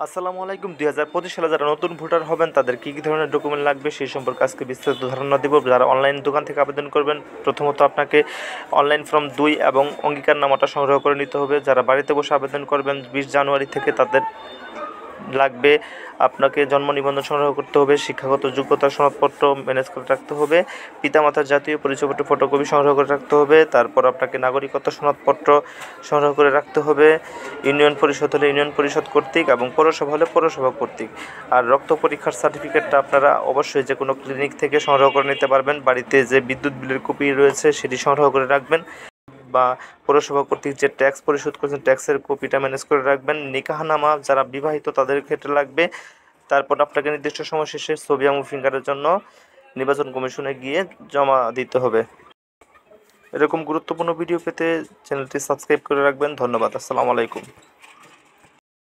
আসসালামু আলাইকুম। 2025 সালে যারা নতুন ভোটার হবেন তাদের কী কী ধরনের ডকুমেন্ট লাগবে সেই সম্পর্কে আজকে বিস্তারিত ধারণা দেব। যারা অনলাইন দোকান থেকে আবেদন করবেন, প্রথমত আপনাকে অনলাইন ফর্ম 2 এবং অঙ্গীকারনামাটা সংগ্রহ করে নিতে হবে। যারা বাড়িতে বসে আবেদন করবেন 20 জানুয়ারি থেকে, তাদের লাগবে আপনাকে জন্ম নিবন্ধন সংগ্রহ করতে হবে, শিক্ষাগত যোগ্যতার সনদপত্র ম্যানেজ করে রাখতে হবে, পিতামাতার জাতীয় পরিচয়পত্র ফটোকপি সংগ্রহ করে রাখতে হবে। তারপর আপনাকে নাগরিকত্ব সনদপত্র সংগ্রহ করে রাখতে হবে ইউনিয়ন পরিষদ হলে ইউনিয়ন পরিষদ কর্তৃক এবং পৌরসভা হলে পৌরসভা কর্তৃক। আর রক্ত পরীক্ষার সার্টিফিকেটটা আপনারা অবশ্যই যে কোনো ক্লিনিক থেকে সংগ্রহ করে নিতে পারবেন। বাড়িতে যে বিদ্যুৎ বিলের কপি রয়েছে সেটি সংগ্রহ করে রাখবেন, বা পৌরসভা কর্তৃক যে ট্যাক্স পরিশোধ করেছেন ট্যাক্সের কপিটা ম্যানেজ করে রাখবেন। নিকাহনামা যারা বিবাহিত তাদের ক্ষেত্রে লাগবে। তারপর আপনাকে নির্দিষ্ট সময় শেষে ছবি এবং ফিঙ্গারের জন্য নির্বাচন কমিশনে গিয়ে জমা দিতে হবে। এরকম গুরুত্বপূর্ণ ভিডিও পেতে চ্যানেলটি সাবস্ক্রাইব করে রাখবেন। ধন্যবাদ। আসসালামু আলাইকুম।